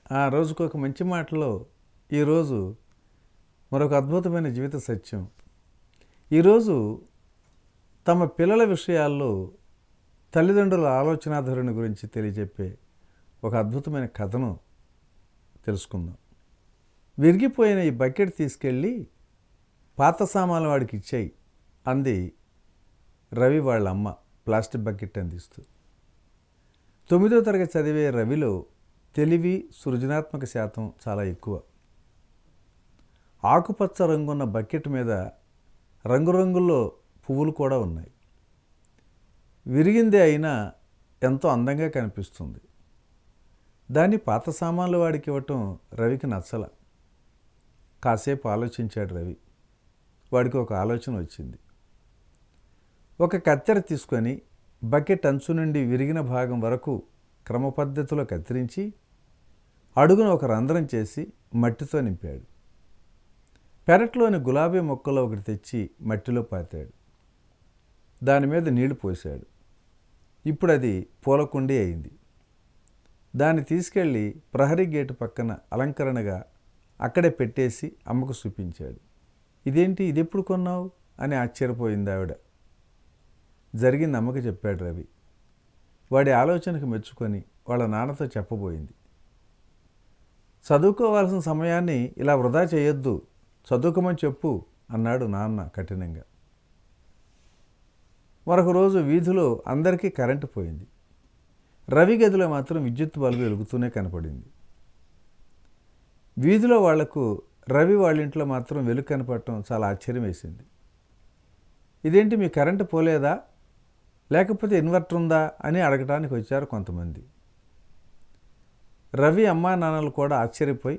ఆ రోజుకు ఒక మంచి మాటలో ఈరోజు మరొక అద్భుతమైన జీవిత సత్యం. ఈరోజు తమ పిల్లల విషయాల్లో తల్లిదండ్రుల ఆలోచనా ధోరణి గురించి తెలియజెప్పే ఒక అద్భుతమైన కథను తెలుసుకుందాం. విరిగిపోయిన ఈ బకెట్ తీసుకెళ్ళి పాత సామాన్ల వాడికి ఇచ్చేయి అంది రవి వాళ్ళ అమ్మ ప్లాస్టిక్ బకెట్ అందిస్తూ. 9వ తరగతి చదివే రవిలో తెలివి, సృజనాత్మక శాతం చాలా ఎక్కువ. ఆకుపచ్చ రంగున్న బకెట్ మీద రంగురంగుల్లో పువ్వులు కూడా ఉన్నాయి. విరిగిందే అయినా ఎంతో అందంగా కనిపిస్తుంది. దాన్ని పాత సామాన్ల వాడికి ఇవ్వటం రవికి నచ్చల. కాసేపు ఆలోచించాడు రవి. వాడికి ఒక ఆలోచన వచ్చింది. ఒక కత్తెర తీసుకొని బకెట్ అంచు నుండి విరిగిన భాగం వరకు క్రమపద్ధతిలో కత్తిరించి అడుగున ఒక రంధ్రం చేసి మట్టితో నింపాడు. పెరట్లోని గులాబీ మొక్కలో ఒకటి తెచ్చి మట్టిలో పాతాడు. దాని మీద నీళ్లు పోశాడు. ఇప్పుడు అది పూలకుండి అయింది. దాన్ని తీసుకెళ్ళి ప్రహరీ గేటు పక్కన అలంకరణగా అక్కడే పెట్టేసి అమ్మకు చూపించాడు. ఇదేంటి, ఇది ఎప్పుడు కొన్నావు అని ఆశ్చర్యపోయింది ఆవిడ. జరిగింది అమ్మకు చెప్పాడు రవి. వాడి ఆలోచనకు మెచ్చుకొని వాళ్ళ నాన్నతో చెప్పబోయింది. చదువుకోవాల్సిన సమయాన్ని ఇలా వృధా చేయొద్దు, చదువుకోమని చెప్పు అన్నాడు నాన్న కఠినంగా. మరొక రోజు వీధిలో అందరికీ కరెంటు పోయింది. రవి గదిలో మాత్రం విద్యుత్ బల్బు వెలుగుతూనే కనపడింది. వీధిలో వాళ్లకు రవి వాళ్ళ ఇంట్లో మాత్రం వెలుగు కనపడటం చాలా ఆశ్చర్యం వేసింది. ఇదేంటి, మీ కరెంటు పోలేదా, లేకపోతే ఇన్వర్టర్ ఉందా అని అడగడానికి వచ్చారు కొంతమంది. రవి అమ్మా నాన్నలు కూడా ఆశ్చర్యపోయి,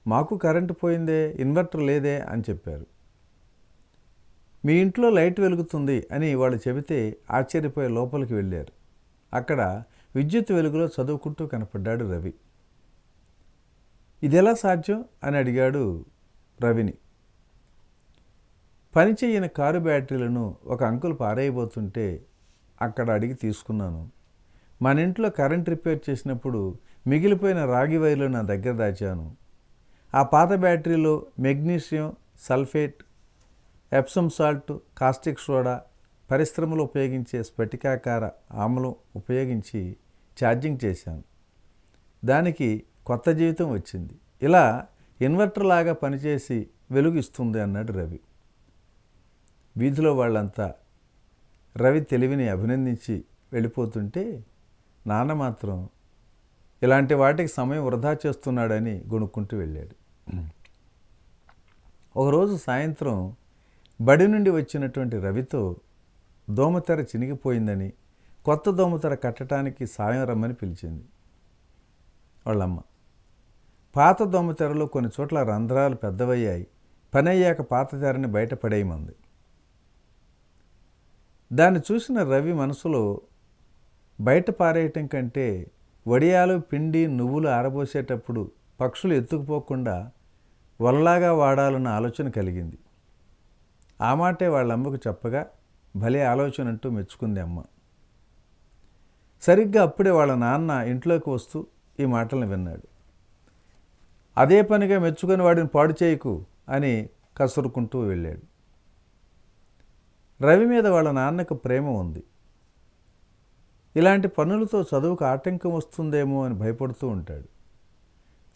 మాకు కరెంటు పోయిందే, ఇన్వర్టర్ లేదే అని చెప్పారు. మీ ఇంట్లో లైట్ వెలుగుతుంది అని వాళ్ళు చెబితే ఆశ్చర్యపోయి లోపలికి వెళ్ళారు. అక్కడ విద్యుత్ వెలుగులో చదువుకుంటూ కనపడ్డాడు రవి. ఇదెలా సాధ్యం అని అడిగాడు రవిని. పనిచేయని కారు బ్యాటరీలను ఒక అంకుల్ పారేయబోతుంటే అక్కడ అడిగి తీసుకున్నాను. మన ఇంట్లో కరెంట్ రిపేర్ చేసినప్పుడు మిగిలిపోయిన రాగి వైర్లు నా దగ్గర దాచాను. ఆ పాత బ్యాటరీలో magnesium sulphate, Epsom salt, caustic soda, పరిశ్రమలో ఉపయోగించే స్ఫటికాకార ఆమ్లం ఉపయోగించి ఛార్జింగ్ చేశాను. దానికి కొత్త జీవితం వచ్చింది. ఇలా ఇన్వర్టర్ లాగా పనిచేసి వెలుగిస్తుంది అన్నాడు రవి. వీధిలో వాళ్ళంతా రవి తెలివిని అభినందించి వెళ్ళిపోతుంటే నాన్న మాత్రం ఇలాంటి వాటికి సమయం వృధా చేస్తున్నాడని గొణుక్కుంటూ వెళ్ళాడు. ఒకరోజు సాయంత్రం బడి నుండి వచ్చినటువంటి రవితో దోమతెర చినిగిపోయిందని, కొత్త దోమతెర కట్టడానికి సాయం రమ్మని పిలిచింది వాళ్ళమ్మ. పాత దోమతెరలో కొన్ని చోట్ల రంధ్రాలు పెద్దవయ్యాయి. పని అయ్యాక పాత తెరని బయటపడేయమంది. దాన్ని చూసిన రవి మనసులో బయట పారేయటం కంటే వడియాలు, పిండి, నువ్వులు ఆరబోసేటప్పుడు పక్షులు ఎత్తుకుపోకుండా వలలాగా వాడాలన్న ఆలోచన కలిగింది. ఆ మాటే వాళ్ళ అమ్మకు చెప్పగా భలే ఆలోచన అంటూ మెచ్చుకుంది అమ్మ. సరిగ్గా అప్పుడే వాళ్ళ నాన్న ఇంట్లోకి వస్తూ ఈ మాటలను విన్నాడు. అదే పనిగా మెచ్చుకొని వాడిని పాడు చేయకు అని కసురుకుంటూ వెళ్ళాడు. రవి మీద వాళ్ళ నాన్నకు ప్రేమ ఉంది. ఇలాంటి పనులతో చదువుకు ఆటంకం వస్తుందేమో అని భయపడుతూ ఉంటాడు.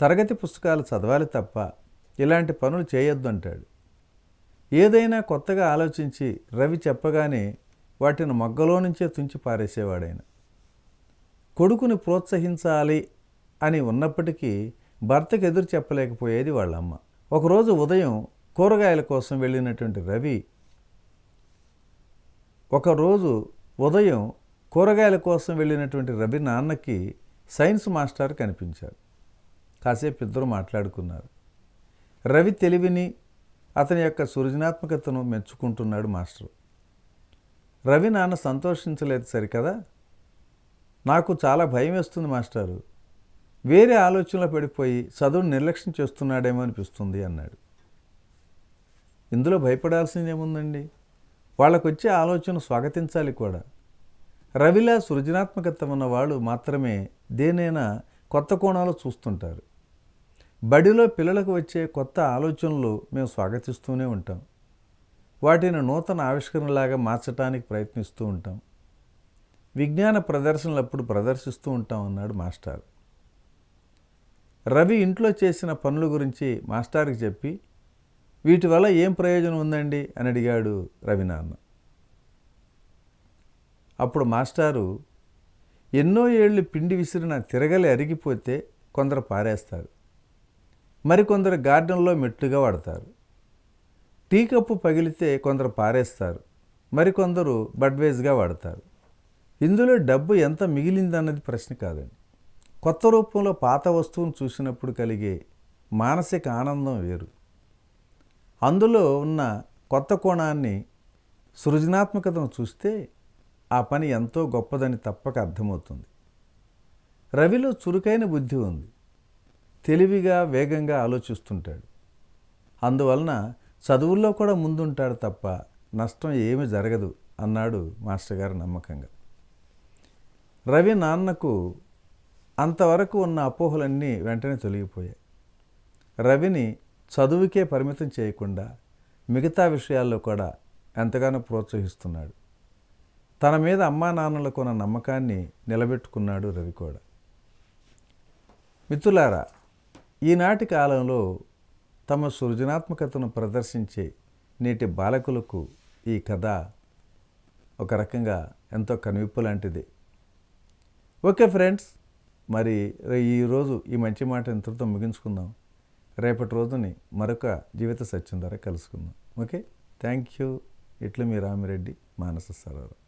తరగతి పుస్తకాలు చదవాలి తప్ప ఇలాంటి పనులు చేయొద్దు అంటాడు. ఏదైనా కొత్తగా ఆలోచించి రవి చెప్పగానే వాటిని మొగ్గలో నుంచే తుంచి పారేసేవాడైన. కొడుకుని ప్రోత్సహించాలి అని ఉన్నప్పటికీ భర్తకు ఎదురు చెప్పలేకపోయేది వాళ్ళమ్మ. ఒకరోజు ఉదయం కూరగాయల కోసం వెళ్ళినటువంటి రవి నాన్నకి సైన్స్ మాస్టర్ కనిపించారు. కాసేపు ఇద్దరు మాట్లాడుకున్నారు. రవి తెలివిని, అతని యొక్క సృజనాత్మకతను మెచ్చుకుంటున్నాడు మాస్టర్. రవి నాన్న సంతోషించలేదు సరికదా, నాకు చాలా భయం వేస్తుంది మాస్టారు, వేరే ఆలోచనలో పడిపోయి చదువును నిర్లక్ష్యం చేస్తున్నాడేమో అనిపిస్తుంది అన్నాడు. ఇందులో భయపడాల్సింది ఏముందండి, వాళ్ళకు వచ్చే ఆలోచన స్వాగతించాలి కూడా. రవిలా సృజనాత్మకత ఉన్నవాళ్ళు మాత్రమే దేనైనా కొత్త కోణాలు చూస్తుంటారు. బడిలో పిల్లలకు వచ్చే కొత్త ఆలోచనలు మేము స్వాగతిస్తూనే ఉంటాం. వాటిని నూతన ఆవిష్కరణలాగా మార్చడానికి ప్రయత్నిస్తూ ఉంటాం. విజ్ఞాన ప్రదర్శనలు అప్పుడు ప్రదర్శిస్తూ ఉంటాం అన్నాడు మాస్టర్. రవి ఇంట్లో చేసిన పనుల గురించి మాస్టర్కి చెప్పి, వీటి వల్ల ఏం ప్రయోజనం ఉందండి అని అడిగాడు రవి నాన్న. అప్పుడు మాస్టారు, ఎన్నో ఏళ్ళు పిండి విసిరిన తిరగలి అరిగిపోతే కొందరు పారేస్తారు, మరికొందరు గార్డెన్లో మెట్లుగా వాడతారు. టీ కప్పు పగిలితే కొందరు పారేస్తారు, మరికొందరు బడ్వేజ్గా వాడతారు. ఇందులో డబ్బు ఎంత మిగిలిందన్నది ప్రశ్న కాదండి. కొత్త రూపంలో పాత వస్తువును చూసినప్పుడు కలిగే మానసిక ఆనందం వేరు. అందులో ఉన్న కొత్త కోణాన్ని, సృజనాత్మకతను చూస్తే ఆ పని ఎంతో గొప్పదని తప్పక అర్థమవుతుంది. రవిలో చురుకైన బుద్ధి ఉంది. తెలివిగా వేగంగా ఆలోచిస్తుంటాడు. అందువలన చదువుల్లో కూడా ముందుంటాడు తప్ప నష్టం ఏమీ జరగదు అన్నాడు మాస్టర్ గారు నమ్మకంగా. రవి నాన్నకు అంతవరకు ఉన్న అపోహలన్నీ వెంటనే తొలగిపోయాయి. రవిని చదువుకే పరిమితం చేయకుండా మిగతా విషయాల్లో కూడా ఎంతగానో ప్రోత్సహిస్తున్నాడు. తన మీద అమ్మా నాన్నలకు ఉన్న నమ్మకాన్ని నిలబెట్టుకున్నాడు రవి కూడా. మిత్రులారా, ఈనాటి కాలంలో తమ సృజనాత్మకతను ప్రదర్శించే నేటి బాలకులకు ఈ కథ ఒక రకంగా ఎంతో కనువిప్పు లాంటిది. ఓకే ఫ్రెండ్స్, మరి ఈరోజు ఈ మంచి మాట ఇంతటితో ముగించుకుందాం. రేపటి రోజుని మరొక జీవిత సత్యం ద్వారా కలుసుకుందాం. Okay, thank you. ఇట్లు మీ రామిరెడ్డి, మానస సరోవరం.